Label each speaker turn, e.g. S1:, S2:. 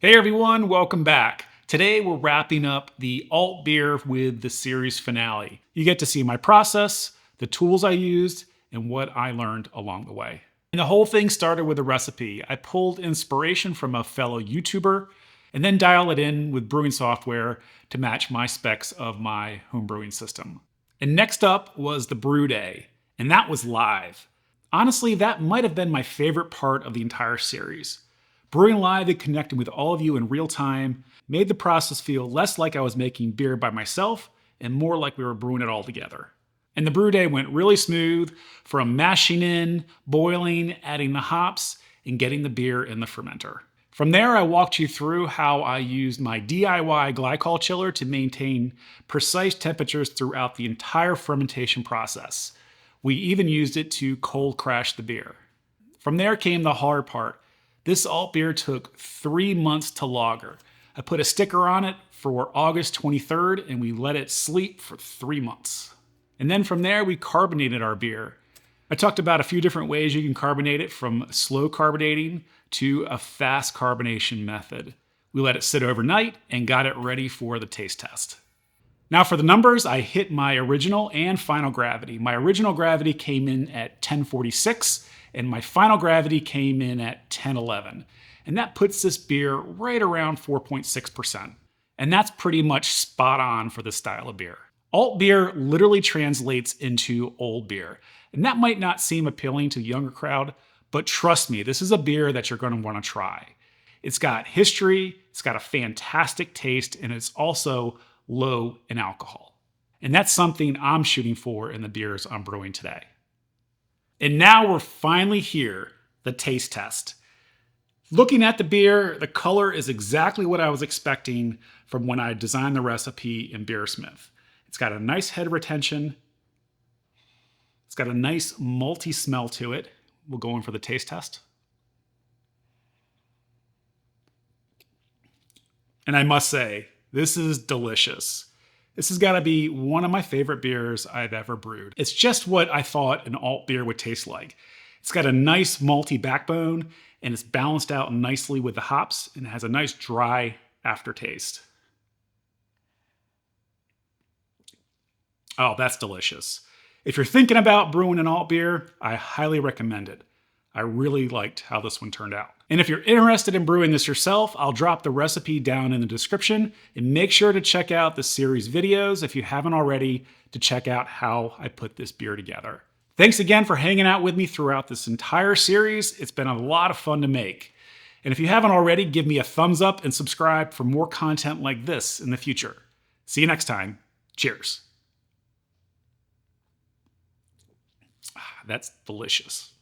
S1: Hey everyone, welcome back. Today we're wrapping up the Altbier with the series finale. You get to see my process, the tools I used, and what I learned along the way. And the whole thing started with a recipe. I pulled inspiration from a fellow YouTuber and then dialed it in with brewing software to match my specs of my home brewing system. And next up was the brew day, and that was live. Honestly, that might have been my favorite part of the entire series. Brewing live and connecting with all of you in real time made the process feel less like I was making beer by myself and more like we were brewing it all together. And the brew day went really smooth, from mashing in, boiling, adding the hops, and getting the beer in the fermenter. From there, I walked you through how I used my DIY glycol chiller to maintain precise temperatures throughout the entire fermentation process. We even used it to cold crash the beer. From there came the hard part. This Altbier took 3 months to lager. I put a sticker on it for August 23rd and we let it sleep for 3 months. And then from there we carbonated our beer. I talked about a few different ways you can carbonate it, from slow carbonating to a fast carbonation method. We let it sit overnight and got it ready for the taste test. Now for the numbers, I hit my original and final gravity. My original gravity came in at 1046 and my final gravity came in at 1011. And that puts this beer right around 4.6%. And that's pretty much spot on for this style of beer. Alt beer literally translates into old beer. And that might not seem appealing to the younger crowd, but trust me, this is a beer that you're going to want to try. It's got history, it's got a fantastic taste, and it's also low in alcohol. And that's something I'm shooting for in the beers I'm brewing today. And now we're finally here, the taste test. Looking at the beer, the color is exactly what I was expecting from when I designed the recipe in Beersmith. It's got a nice head retention. It's got a nice malty smell to it. We'll go in for the taste test. And I must say, this is delicious. This has got to be one of my favorite beers I've ever brewed. It's just what I thought an alt beer would taste like. It's got a nice malty backbone and it's balanced out nicely with the hops and has a nice dry aftertaste. Oh, that's delicious. If you're thinking about brewing an alt beer, I highly recommend it. I really liked how this one turned out. And if you're interested in brewing this yourself, I'll drop the recipe down in the description, and make sure to check out the series videos if you haven't already to check out how I put this beer together. Thanks again for hanging out with me throughout this entire series. It's been a lot of fun to make. And if you haven't already, give me a thumbs up and subscribe for more content like this in the future. See you next time. Cheers. That's delicious.